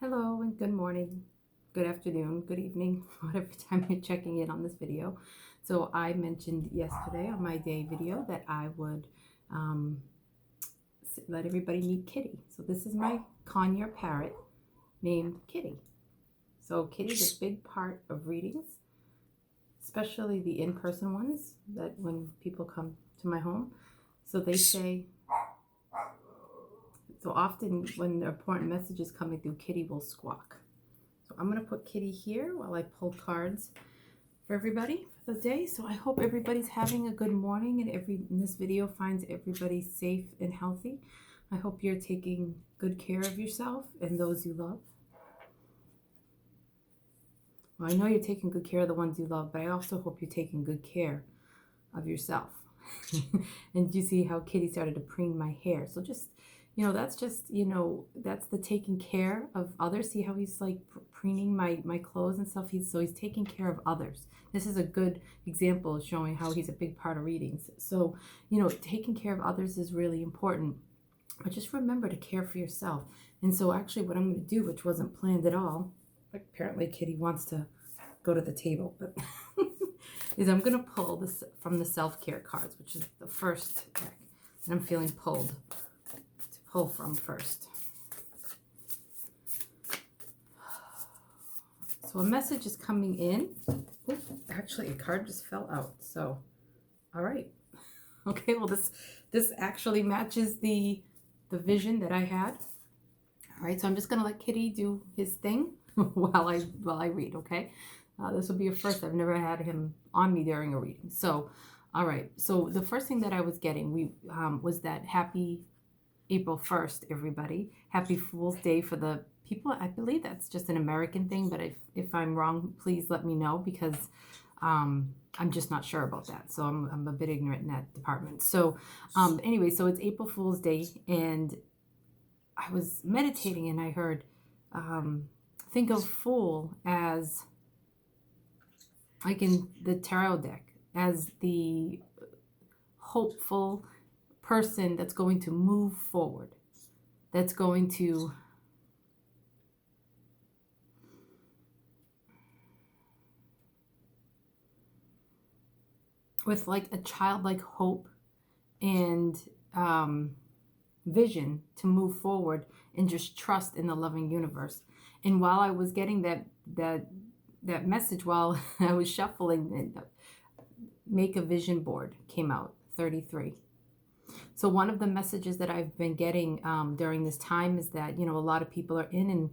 Hello and good morning, good afternoon, good evening, whatever time you're checking in on this video. So I mentioned yesterday on my day video that I would um, let everybody meet Kitty. So this is my conure parrot named Kitty. So Kitty's a big part of readings, especially the in-person ones that when people come to my home. So they say, so often when the important message is coming through, Kitty will squawk. So I'm going to put Kitty here while I pull cards for everybody for the day. So I hope everybody's having a good morning and this video finds everybody safe and healthy. I hope you're taking good care of yourself and those you love. Well, I know you're taking good care of the ones you love, but I also hope you're taking good care of yourself. And you see how Kitty started to preen my hair. So just, that's just, that's the taking care of others. See how he's like preening my clothes and stuff. He's taking care of others. This is a good example of showing how he's a big part of readings. So, taking care of others is really important. But just remember to care for yourself. And so actually what I'm going to do, which wasn't planned at all, apparently Kitty wants to go to the table, but is I'm going to pull this from the self-care cards, which is the first deck. And I'm feeling pulled to pull from first. So a message is coming in. Oops, actually, a card just fell out. So, all right. Okay, well, this actually matches the vision that I had. All right, so I'm just going to let Kitty do his thing while I read, okay? This will be a first. I've never had him on me during a reading. So, all right. So the first thing that I was getting was that happy April 1st, everybody. Happy Fool's Day for the people. I believe that's just an American thing, but if I'm wrong, please let me know because I'm just not sure about that. So I'm a bit ignorant in that department. So anyway, so it's April Fool's Day, and I was meditating and I heard think of fool as like in the tarot deck as the hopeful person that's going to move forward, that's going to with like a childlike hope and vision to move forward and just trust in the loving universe. And while I was getting that message, while I was shuffling, make a vision board came out, 33. So one of the messages that I've been getting during this time is that, a lot of people are in,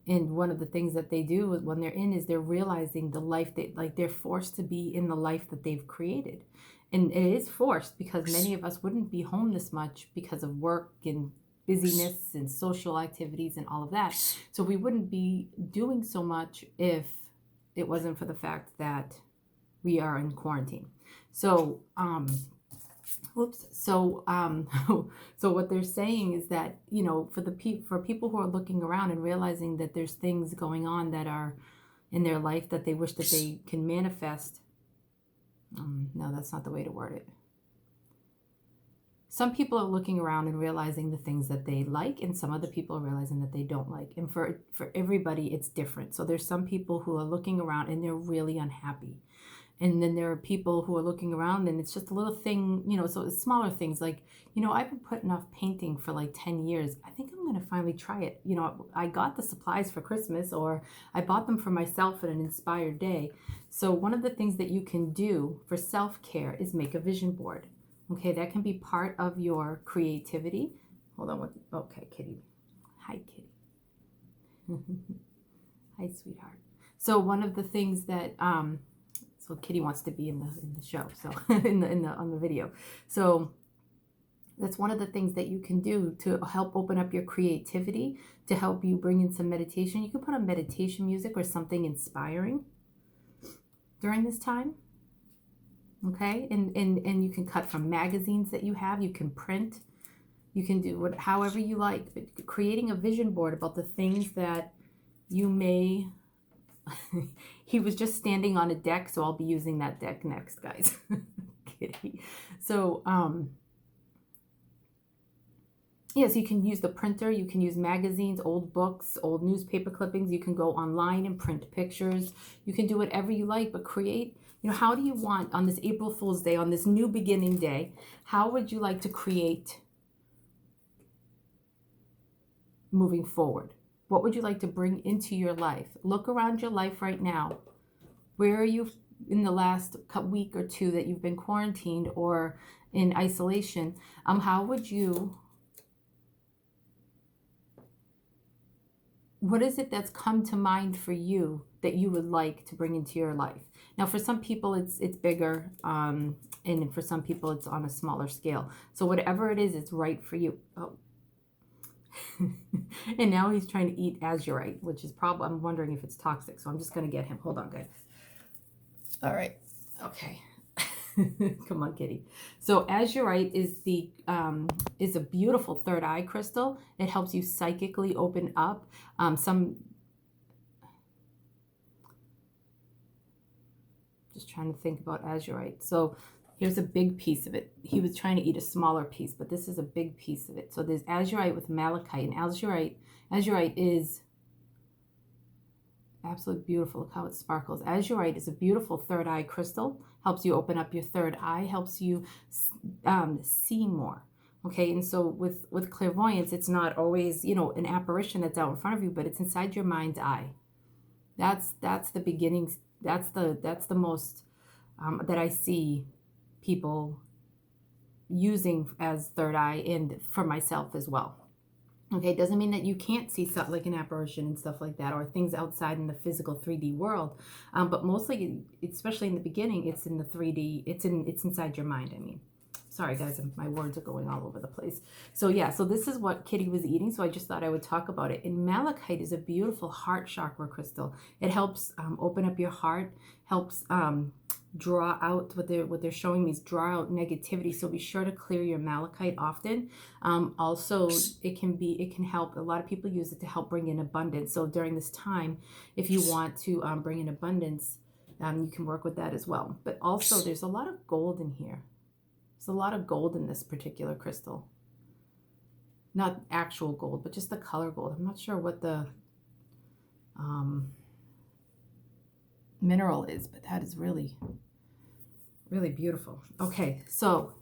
and one of the things that they do when they're in is they're realizing the life they're forced to be in the life that they've created. And it is forced because many of us wouldn't be home this much because of work and busyness and social activities and all of that. So we wouldn't be doing so much if it wasn't for the fact that we are in quarantine. So, so what they're saying is that, for people who are looking around and realizing that there's things going on that are in their life that they wish that they can manifest. No, that's not the way to word it. Some people are looking around and realizing the things that they like, and some other people are realizing that they don't like. And for everybody, it's different. So there's some people who are looking around and they're really unhappy. And then there are people who are looking around and it's just a little thing, so it's smaller things like, I've been putting off painting for like 10 years. I think I'm going to finally try it. I got the supplies for Christmas, or I bought them for myself at an inspired day. So one of the things that you can do for self-care is make a vision board. Okay, that can be part of your creativity. Hold on. Okay, Kitty. Hi, Kitty. Hi, sweetheart. So one of the things that so Kitty wants to be in the show, so on the video. So that's one of the things that you can do to help open up your creativity, to help you bring in some meditation. You can put on meditation music or something inspiring during this time. Okay, and you can cut from magazines that you have. You can print. You can do however you like. But creating a vision board about the things that you may. He was just standing on a deck, so I'll be using that deck next, guys. Kitty. So Yes, you can use the printer, you can use magazines, old books, old newspaper clippings, you can go online and print pictures, you can do whatever you like, but create, how do you want on this April Fool's Day, on this new beginning day, how would you like to create moving forward? What would you like to bring into your life? Look around your life right now. Where are you in the last week or two that you've been quarantined or in isolation? How would you... What is it that's come to mind for you that you would like to bring into your life? Now, for some people, it's bigger, and for some people, it's on a smaller scale. So whatever it is, it's right for you. Oh. And now he's trying to eat azurite, which is probably, I'm wondering if it's toxic. So I'm just going to get him. Hold on, guys. All right. Okay. Come on, kitty. So azurite is a beautiful third eye crystal. It helps you psychically open up. Just trying to think about azurite. So here's a big piece of it. He was trying to eat a smaller piece, but this is a big piece of it. So there's azurite with malachite, and azurite is absolutely beautiful. Look how it sparkles. Azurite is a beautiful third eye crystal. Helps you open up your third eye. Helps you see more. Okay, and so with clairvoyance, it's not always an apparition that's out in front of you, but it's inside your mind's eye. That's the beginning. That's the most that I see people using as third eye, and for myself as well. Okay, it doesn't mean that you can't see stuff like an apparition and stuff like that, or things outside in the physical 3D world. But mostly, especially in the beginning, it's in the 3D. It's inside your mind. I mean, sorry guys, my words are going all over the place. So yeah, so this is what Kitty was eating. So I just thought I would talk about it. And malachite is a beautiful heart chakra crystal. It helps open up your heart. Helps draw out what they're showing me is draw out negativity. So be sure to clear your malachite often. Also, it can help. A lot of people use it to help bring in abundance. So during this time, if you want to bring in abundance, you can work with that as well. But also, there's a lot of gold in here. There's a lot of gold in this particular crystal. Not actual gold, but just the color gold. I'm not sure what the mineral is, but that is really, really beautiful. Okay, so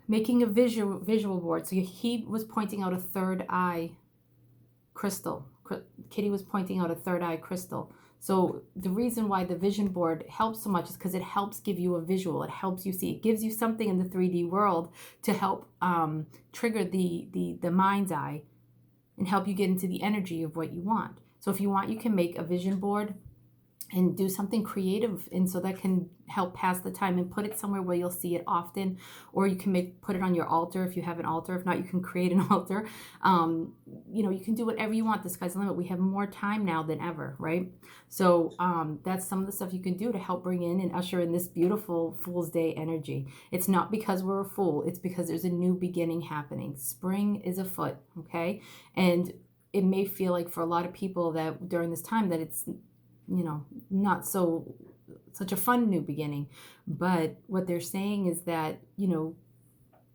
making a visual board. So he was pointing out a third eye crystal. Kitty was pointing out a third eye crystal. So the reason why the vision board helps so much is because it helps give you a visual. It helps you see. It gives you something in the 3D world to help trigger the mind's eye and help you get into the energy of what you want. So if you want, you can make a vision board and do something creative, and so that can help pass the time, and put it somewhere where you'll see it often, or you can put it on your altar if you have an altar. If not, you can create an altar. You can do whatever you want. The sky's the limit. We have more time now than ever, right? So that's some of the stuff you can do to help bring in and usher in this beautiful Fool's Day energy. It's not because we're a fool. It's because there's a new beginning happening. Spring is afoot, okay? And it may feel like for a lot of people that during this time that it's not such a fun new beginning, but what they're saying is that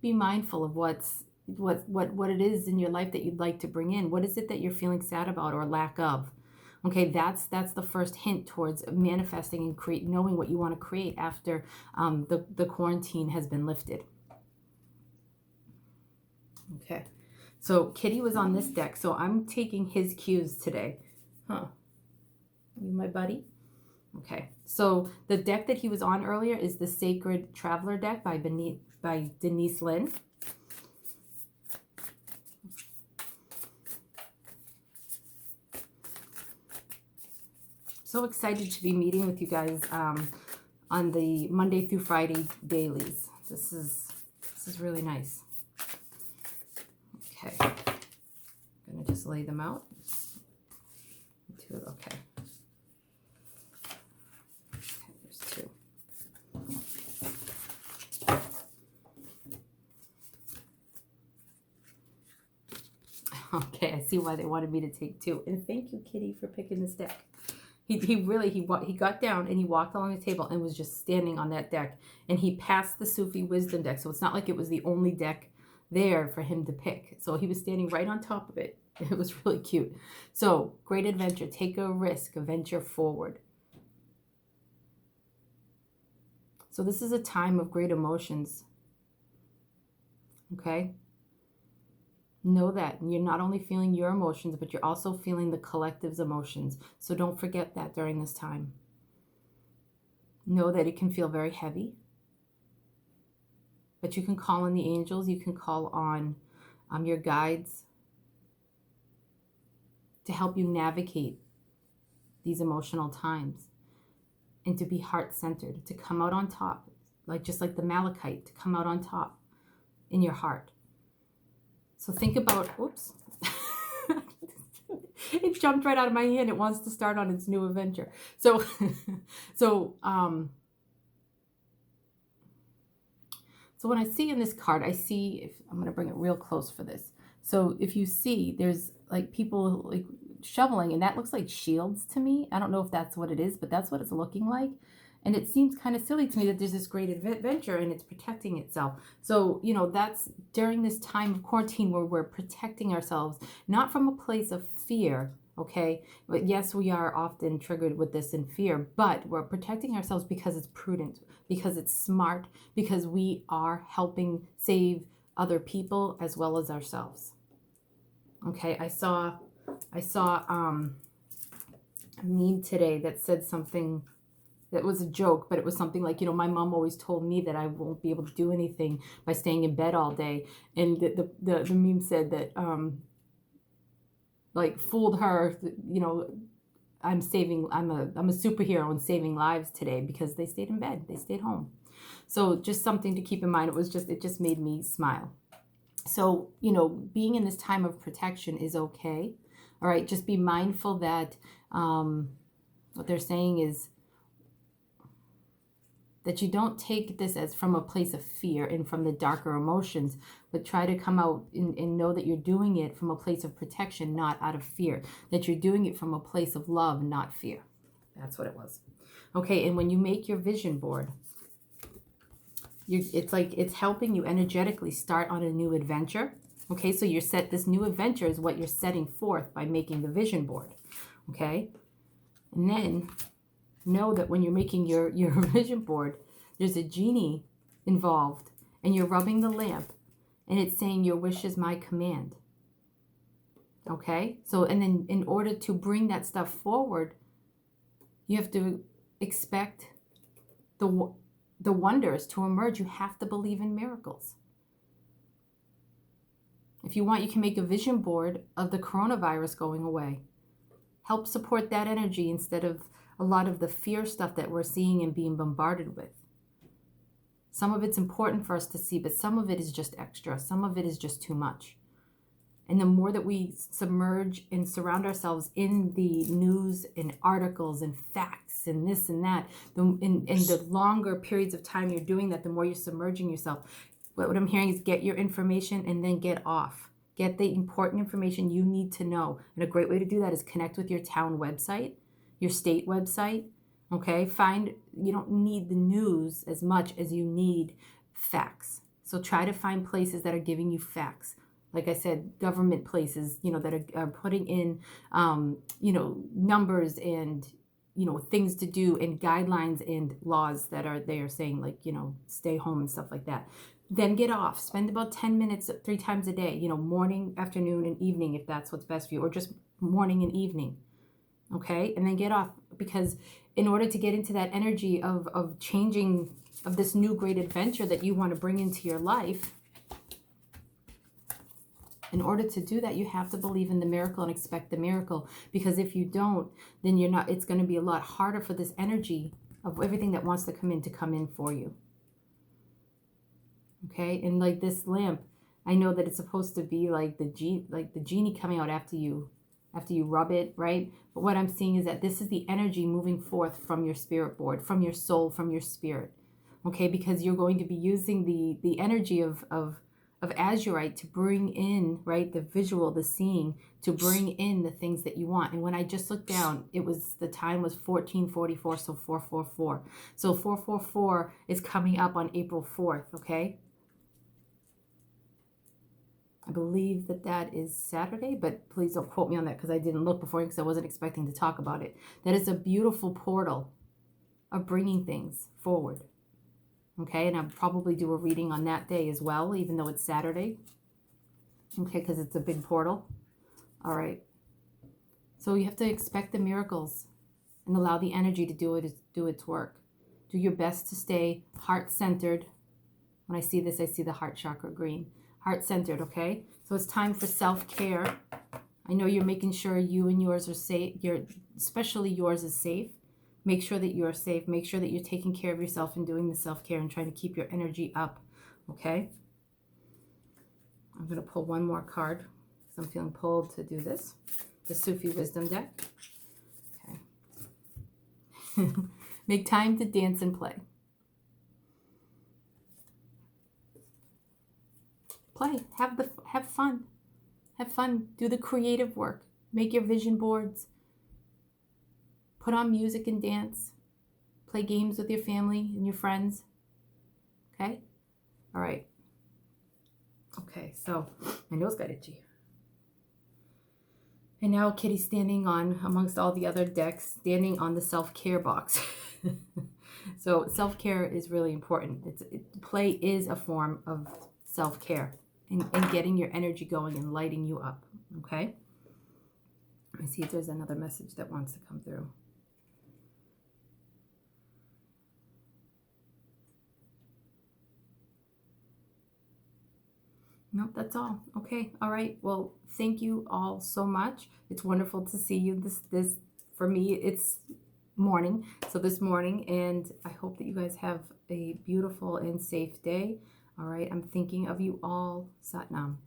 be mindful of what it is in your life that you'd like to bring in. What is it that you're feeling sad about or lack of? Okay, that's the first hint towards manifesting and knowing what you want to create after the quarantine has been lifted. Okay, so Kitty was on this deck, so I'm taking his cues today. You my buddy? Okay, so the deck that he was on earlier is the Sacred Traveler deck by Denise Lynn. So excited to be meeting with you guys on the Monday through Friday dailies. This is really nice. Okay, I'm gonna just lay them out. Okay. Okay, I see why they wanted me to take two. And thank you, Kitty, for picking this deck. He got down and he walked along the table and was just standing on that deck. And he passed the Sufi Wisdom deck. So it's not like it was the only deck there for him to pick. So he was standing right on top of it. It was really cute. So, great adventure. Take a risk. Venture forward. So this is a time of great emotions. Okay? Know that you're not only feeling your emotions, but you're also feeling the collective's emotions. So don't forget that during this time. Know that it can feel very heavy. But you can call on the angels. You can call on your guides to help you navigate these emotional times and to be heart-centered, to come out on top, just like the malachite, to come out on top in your heart. So think about, oops, it jumped right out of my hand. It wants to start on its new adventure. So when I see in this card, I see, if I'm going to bring it real close for this. So if you see, there's like people like shoveling, and that looks like shields to me. I don't know if that's what it is, but that's what it's looking like. And it seems kind of silly to me that there's this great adventure and it's protecting itself. So, that's during this time of quarantine where we're protecting ourselves, not from a place of fear, okay? But yes, we are often triggered with this in fear, but we're protecting ourselves because it's prudent, because it's smart, because we are helping save other people as well as ourselves. Okay, I saw a meme today that said something that was a joke, but it was something like, my mom always told me that I won't be able to do anything by staying in bed all day. And the meme said that, fooled her, I'm a superhero and saving lives today because they stayed in bed, they stayed home. So just something to keep in mind. It just made me smile. So, being in this time of protection is okay. All right, just be mindful that what they're saying is that you don't take this as from a place of fear and from the darker emotions, but try to come out and know that you're doing it from a place of protection, not out of fear, that you're doing it from a place of love, not fear. That's what it was. Okay, and when you make your vision board, it's helping you energetically start on a new adventure. Okay, so this new adventure is what you're setting forth by making the vision board. Okay, and then know that when you're making your vision board, there's a genie involved, and you're rubbing the lamp, and it's saying, your wish is my command. Okay, so and then in order to bring that stuff forward, you have to expect the wonders to emerge. You have to believe in miracles. If you want, you can make a vision board of the coronavirus going away. Help support that energy instead of a lot of the fear stuff that we're seeing and being bombarded with. Some of it's important for us to see, but some of it is just extra. Some of it is just too much. And the more that we submerge and surround ourselves in the news and articles and facts and this and that, in the longer periods of time you're doing that, the more you're submerging yourself. What I'm hearing is get your information and then get off. Get the important information you need to know. And a great way to do that is connect with your town website, your state website. Okay, you don't need the news as much as you need facts. So try to find places that are giving you facts. Like I said, government places, that are putting in, numbers and, things to do and guidelines and laws that they are saying, stay home and stuff like that. Then get off. Spend about 10 minutes 3 times a day, morning, afternoon, and evening, if that's what's best for you, or just morning and evening. Okay, and then get off, because in order to get into that energy of changing, of this new great adventure that you want to bring into your life, in order to do that, you have to believe in the miracle and expect the miracle, because if you don't, then it's going to be a lot harder for this energy of everything that wants to come in for you. Okay, and like this lamp, I know that it's supposed to be like the genie coming out after you rub it, right? But what I'm seeing is that this is the energy moving forth from your spirit board, from your soul, from your spirit. Okay, because you're going to be using the energy of azurite to bring in, right, the visual, the seeing, to bring in the things that you want. And when I just looked down, the time was 1444, so 444. So 444 is coming up on April 4th, okay? I believe that that is Saturday, but please don't quote me on that because I didn't look before because I wasn't expecting to talk about it. That is a beautiful portal of bringing things forward. Okay, and I'll probably do a reading on that day as well, even though it's Saturday. Okay, because it's a big portal. All right. So you have to expect the miracles and allow the energy to do its work. Do your best to stay heart-centered. When I see this, I see the heart chakra green. Heart-centered, okay? So it's time for self-care. I know you're making sure you and yours are safe. Especially yours is safe. Make sure that you're safe. Make sure that you're taking care of yourself and doing the self-care and trying to keep your energy up, okay? I'm going to pull one more card because I'm feeling pulled to do this. The Sufi Wisdom deck. Okay. Make time to dance and play. Play. Have fun. Have fun. Do the creative work. Make your vision boards. Put on music and dance. Play games with your family and your friends. Okay? All right. Okay, so my nose got itchy. And now Kitty's standing on, amongst all the other decks, standing on the self-care box. So self-care is really important. Play is a form of self-care and getting your energy going and lighting you up. Okay? Let me see if there's another message that wants to come through. Nope, that's all. Okay, all right. Well, thank you all so much. It's wonderful to see you. This for me, it's morning. So this morning, and I hope that you guys have a beautiful and safe day. All right, I'm thinking of you all. Sat Nam.